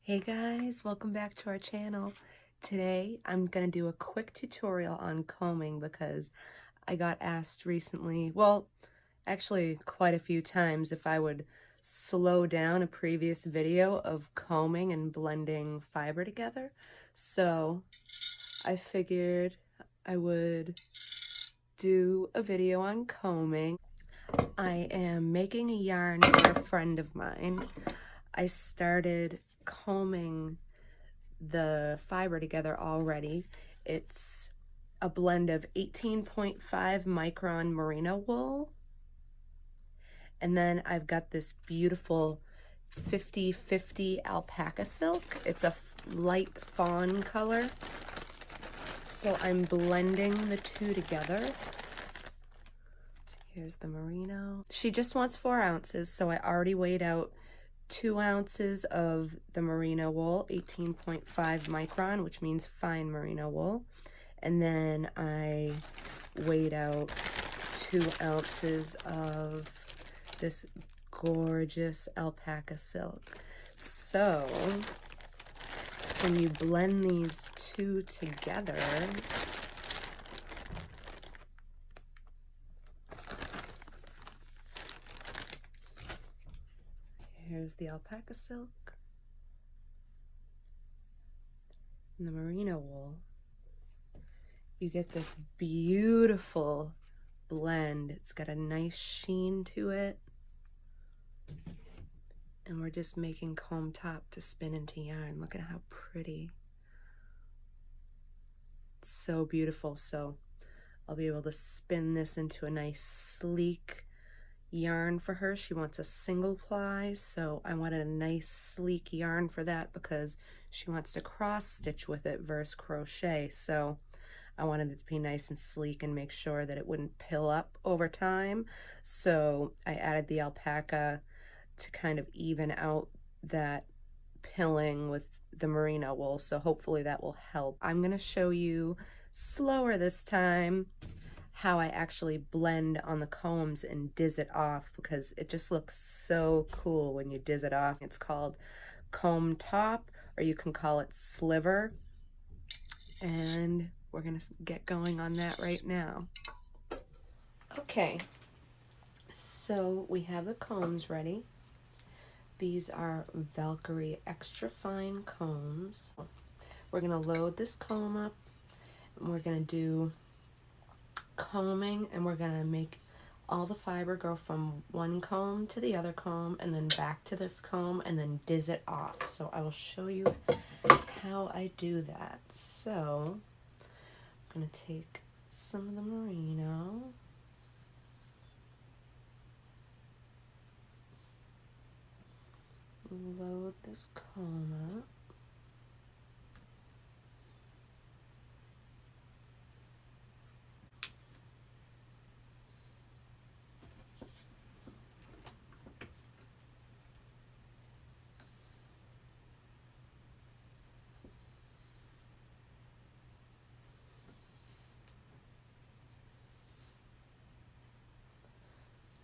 Hey guys, welcome back to our channel. Today I'm gonna do a quick tutorial on combing because I got asked recently, well, actually quite a few times, if I would slow down a previous video of combing and blending fiber together. So I figured I would do a video on combing. I am making a yarn for a friend of mine. I started combing the fiber together already. It's a blend of 18.5 micron merino wool, and then I've got this beautiful 50/50 alpaca silk. It's a light fawn color, so I'm blending the two together. So here's the merino. She just wants 4 ounces, so I already weighed out 2 ounces of the merino wool, 18.5 micron, which means fine merino wool. And then I weighed out 2 ounces of this gorgeous alpaca silk. So when you blend these two together, here's the alpaca silk and the merino wool. You get this beautiful blend. It's got a nice sheen to it. And we're just making comb top to spin into yarn. Look at how pretty. It's so beautiful. So I'll be able to spin this into a nice sleek yarn for her. She wants a single ply, so I wanted a nice sleek yarn for that because she wants to cross stitch with it versus crochet. So I wanted it to be nice and sleek and make sure that it wouldn't pill up over time. So I added the alpaca to kind of even out that pilling with the merino wool. So hopefully that will help. I'm going to show you slower this time how I actually blend on the combs and diz it off, because it just looks so cool when you diz it off. It's called comb top, or you can call it sliver. And we're gonna get going on that right now. Okay, so we have the combs ready. These are Valkyrie extra fine combs. We're gonna load this comb up, and we're gonna do combing, and we're gonna make all the fiber go from one comb to the other comb and then back to this comb and then diz it off. So I will show you how I do that. So I'm going to take some of the merino, load this comb up,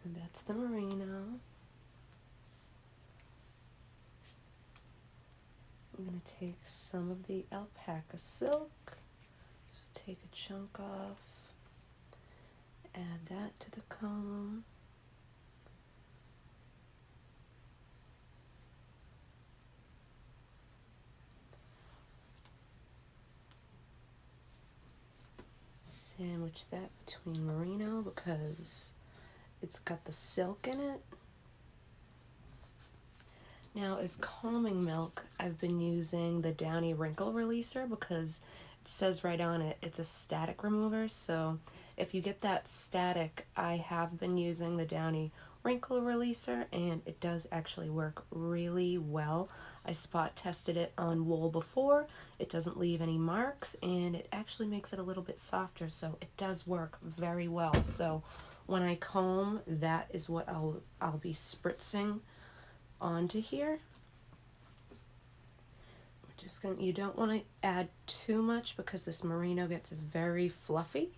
and that's the merino. I'm going to take some of the alpaca silk, just take a chunk off, add that to the comb. Sandwich that between merino because it's got the silk in it. Now, as combing milk, I've been using the Downy Wrinkle Releaser because it says right on it, it's a static remover. So if you get that static, I have been using the Downy Wrinkle Releaser, and it does actually work really well. I spot tested it on wool before. It doesn't leave any marks, and it actually makes it a little bit softer, so it does work very well. So when I comb, that is what I'll be spritzing onto here. We're just gonna, you don't want to add too much because this merino gets very fluffy.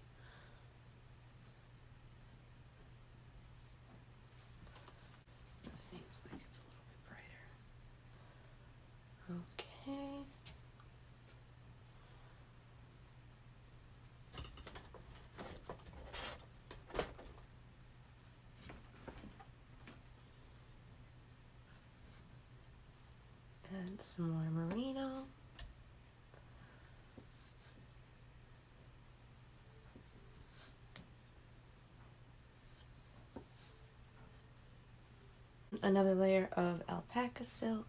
It seems like it's a little bit brighter. some more merino. Another layer of alpaca silk.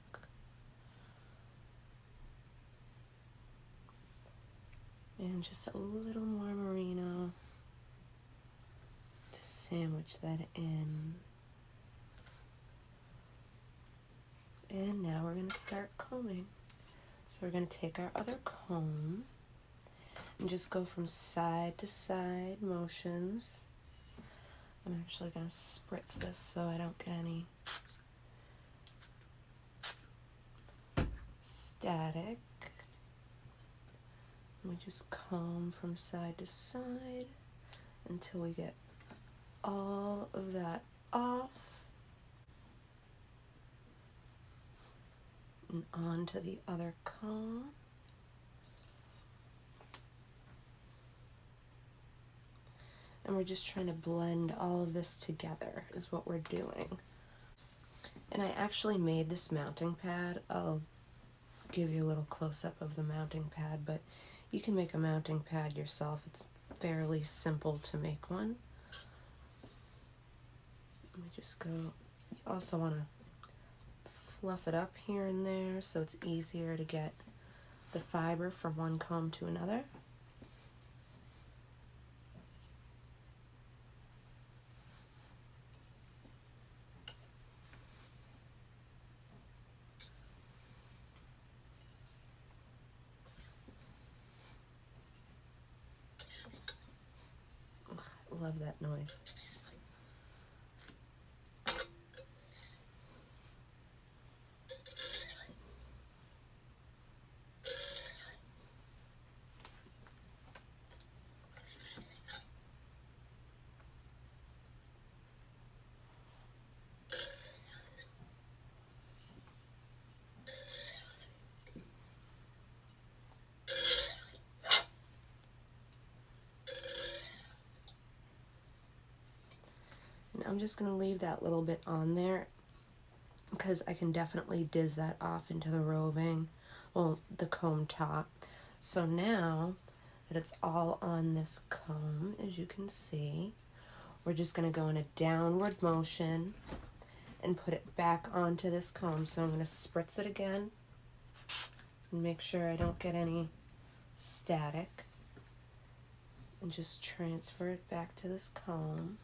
And just a little more merino to sandwich that in. And now we're going to start combing. So we're going to take our other comb and just go from side to side motions. I'm actually going to spritz this so I don't get any static. We just comb from side to side until we get all of that off. And onto the other comb. And we're just trying to blend all of this together is what we're doing. And I actually made this mounting pad. I'll give you a little close-up of the mounting pad, but you can make a mounting pad yourself. It's fairly simple to make one. Let me just go. You also want to fluff it up here and there so it's easier to get the fiber from one comb to another. I love that noise. I'm just going to leave that little bit on there because I can definitely diz that off into the roving, well, the comb top. So now that it's all on this comb, as you can see, we're just going to go in a downward motion and put it back onto this comb. So I'm going to spritz it again and make sure I don't get any static, and just transfer it back to this comb.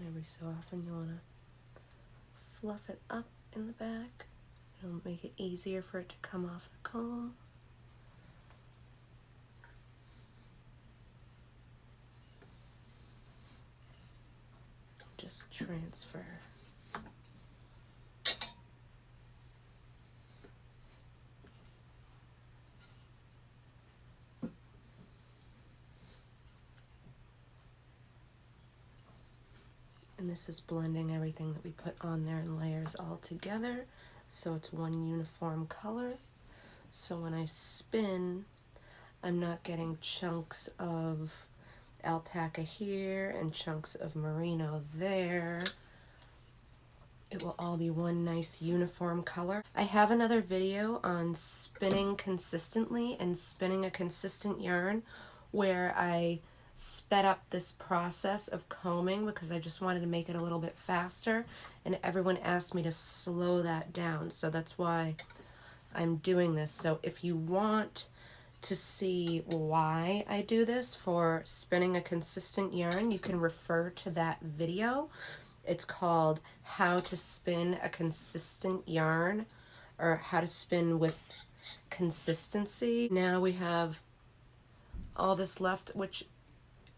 Every so often you want to fluff it up in the back. It'll make it easier for it to come off the comb. Just transfer. And this is blending everything that we put on there in layers all together, so it's one uniform color. So when I spin, I'm not getting chunks of alpaca here and chunks of merino there. It will all be one nice uniform color. I have another video on spinning consistently and spinning a consistent yarn where I sped up this process of combing because I just wanted to make it a little bit faster, and everyone asked me to slow that down, so that's why I'm doing this. So if you want to see why I do this for spinning a consistent yarn, you can refer to that video. It's called How to Spin a Consistent Yarn, or How to Spin with Consistency. Now we have all this left, which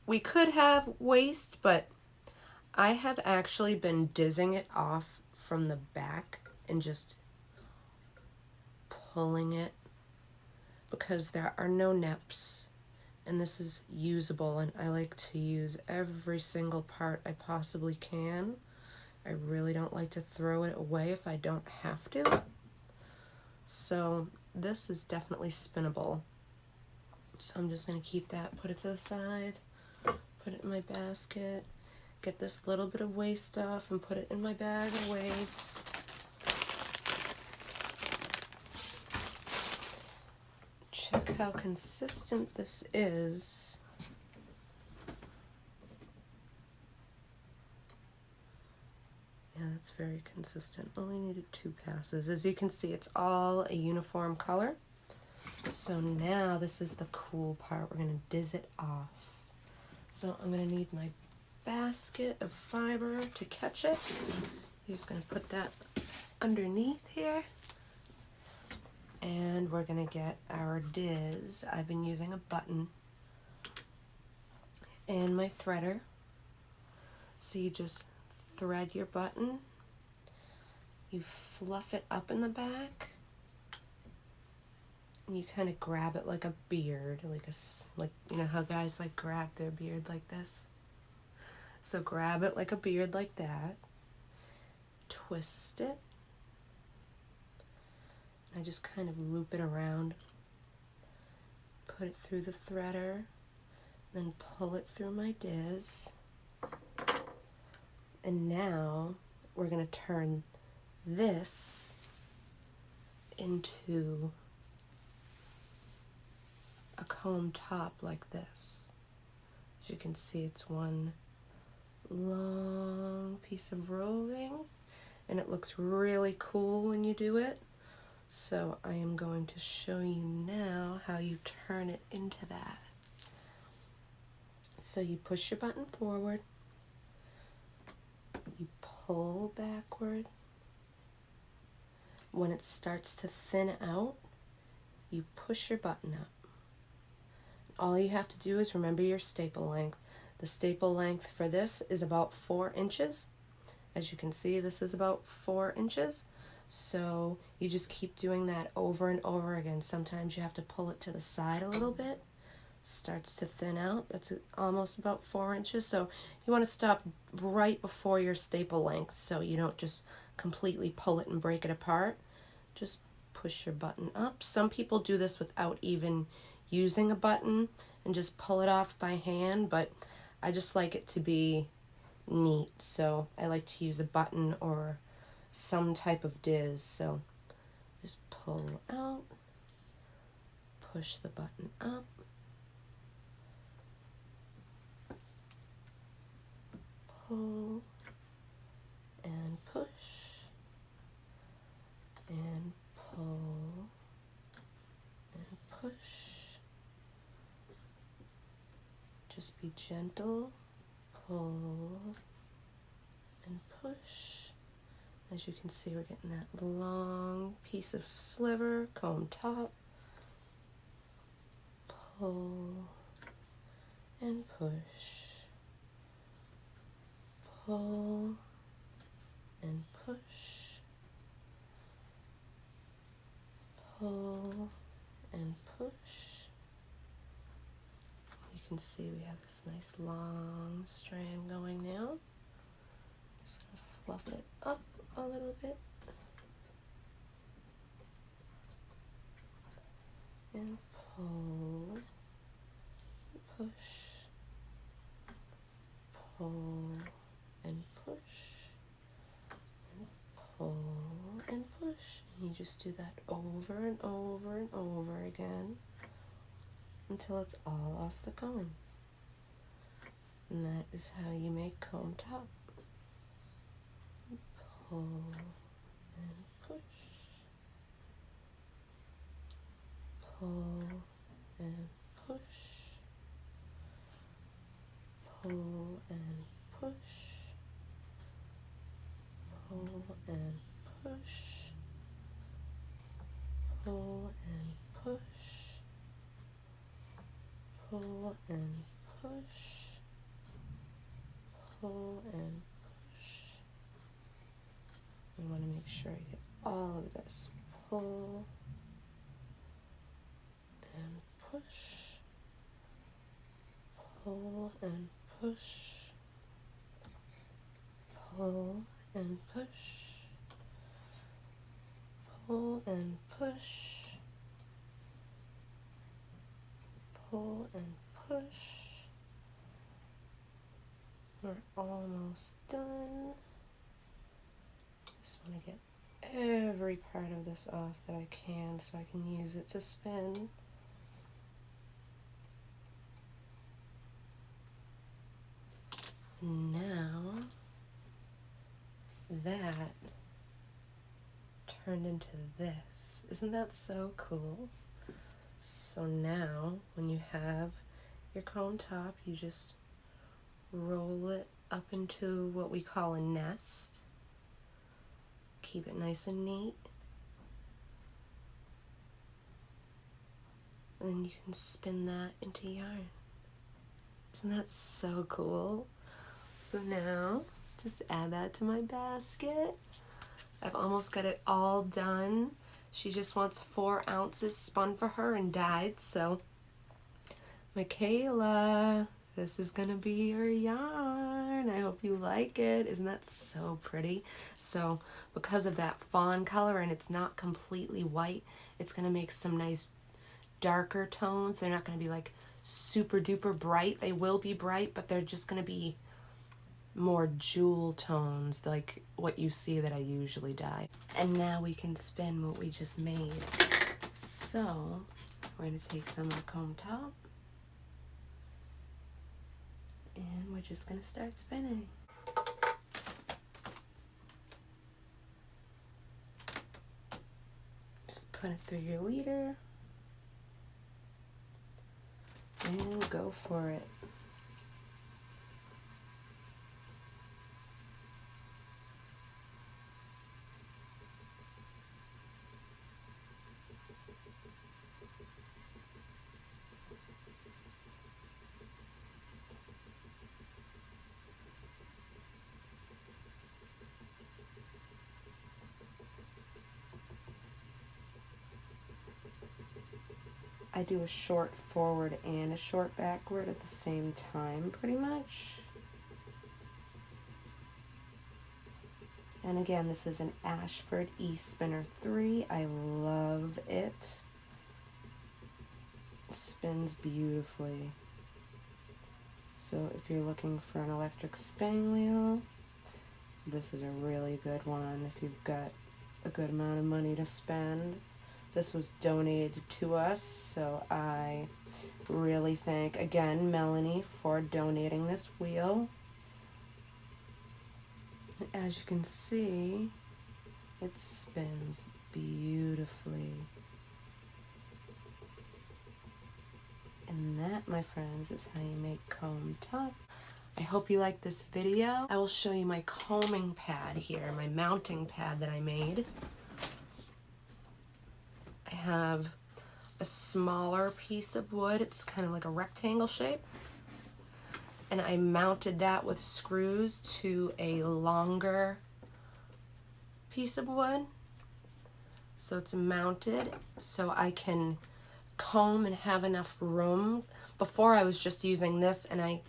we could have waste, but I have actually been dizzing it off from the back and just pulling it because there are no neps And this is usable, and I like to use every single part I possibly can. I really don't like to throw it away if I don't have to. So this is definitely spinnable. So I'm just going to keep that, put it to the side, put it in my basket, get this little bit of waste off and put it in my bag of waste. Check how consistent this is. Yeah, that's very consistent. Only needed 2 passes. As you can see, it's all a uniform color. So now this is the cool part. We're going to diz it off. So I'm going to need my basket of fiber to catch it. You're just going to put that underneath here. And we're going to get our diz. I've been using a button and my threader. So you just thread your button, you fluff it up in the back, and you kind of grab it like a beard, like you know how guys like grab their beard like this? So grab it like a beard like that, twist it, I just kind of loop it around, put it through the threader, then pull it through my diz. And now we're going to turn this into a comb top like this. As you can see, it's one long piece of roving, and it looks really cool when you do it. So I am going to show you now how you turn it into that. So you push your button forward, you pull backward. When it starts to thin out, you push your button up. All you have to do is remember your staple length. The staple length for this is about 4 inches. As you can see, this is about 4 inches. So you just keep doing that over and over again. Sometimes you have to pull it to the side a little bit. Starts to thin out. That's almost about 4 inches. So you want to stop right before your staple length so you don't just completely pull it and break it apart. Just push your button up. Some people do this without even using a button and just pull it off by hand, but I just like it to be neat, so I like to use a button or some type of diz. So just pull out, push the button up, pull and push and pull and push. Just be gentle, pull and push. As you can see, we're getting that long piece of sliver, comb top, pull and push, pull and push, pull and push. You can see we have this nice long strand going now. Just gonna fluff it up a little bit and pull, push, pull and push, and pull and push. And you just do that over and over and over again until it's all off the comb. And that is how you make comb top. Pull and push, pull and push, pull and push, pull and push, pull and push, pull and push, pull and push. You want to make sure you get all of this. Pull and push, pull and push, pull and push, pull and push, pull and push. We're almost done. Just want to get every part of this off that I can so I can use it to spin. Now that turned into this. Isn't that so cool? So now when you have your comb top, you just roll it up into what we call a nest. Keep it nice and neat. And then you can spin that into yarn. Isn't that so cool? So now, just add that to my basket. I've almost got it all done. She just wants 4 ounces spun for her and dyed, so Michaela, this is gonna be your yarn. I hope you like it. Isn't that so pretty? So because of that fawn color and it's not completely white, it's gonna make some nice darker tones. They're not gonna be like super duper bright. They will be bright, but they're just gonna be more jewel tones like what you see that I usually dye. And now we can spin what we just made. So we're going to take some of the comb top and we're just going to start spinning. Just put it through your leader and go for it. I do a short forward and a short backward at the same time, pretty much. And again, this is an Ashford E-Spinner 3. I love it. It spins beautifully. So if you're looking for an electric spinning wheel, this is a really good one if you've got a good amount of money to spend. This was donated to us, so I really thank, again, Melanie for donating this wheel. As you can see, it spins beautifully. And that, my friends, is how you make comb top. I hope you like this video. I will show you my combing pad here, my mounting pad that I made. I have a smaller piece of wood. It's kind of like a rectangle shape. And I mounted that with screws to a longer piece of wood. So it's mounted so I can comb and have enough room. Before I was just using this and I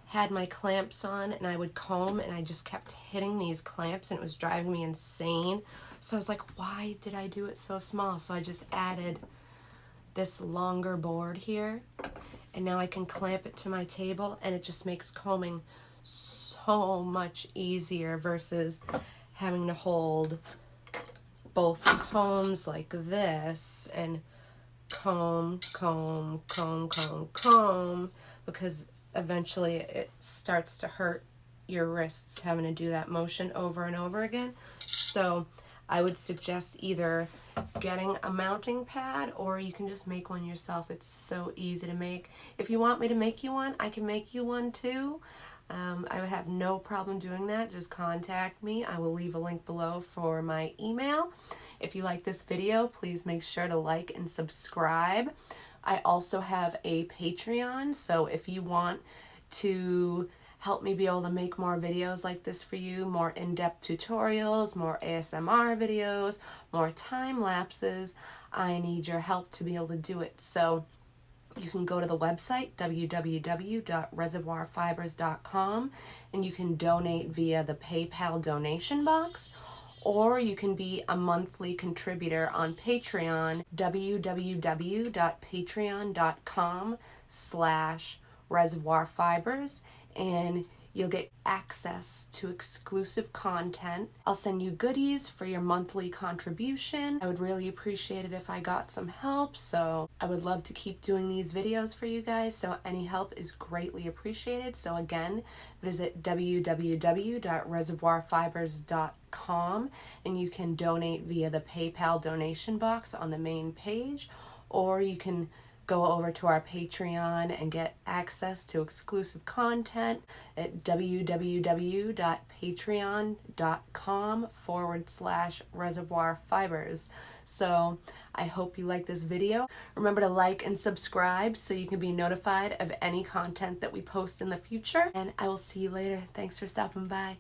had my clamps on and I would comb and I just kept hitting these clamps and it was driving me insane. So I was like, why did I do it so small? So I just added this longer board here and now I can clamp it to my table and it just makes combing so much easier versus having to hold both combs like this and comb, comb, comb, comb, comb, because eventually it starts to hurt your wrists having to do that motion over and over again. So I would suggest either getting a mounting pad or you can just make one yourself. It's so easy to make. If you want me to make you one, I can make you one too. I would have no problem doing that. Just contact me. I will leave a link below for my email. If you like this video, please make sure to like and subscribe. I also have a Patreon, so if you want to help me be able to make more videos like this for you, more in-depth tutorials, more ASMR videos, more time lapses, I need your help to be able to do it. So you can go to the website, www.reservoirfibers.com, and you can donate via the PayPal donation box, or you can be a monthly contributor on Patreon, www.patreon.com/reservoirfibers, and you'll get access to exclusive content. I'll send you goodies for your monthly contribution. I would really appreciate it if I got some help, so I would love to keep doing these videos for you guys, so any help is greatly appreciated. So again, visit www.reservoirfibers.com, and you can donate via the PayPal donation box on the main page, or you can go over to our Patreon and get access to exclusive content at www.patreon.com/reservoirfibers. So I hope you like this video. Remember to like and subscribe so you can be notified of any content that we post in the future. And I will see you later. Thanks for stopping by.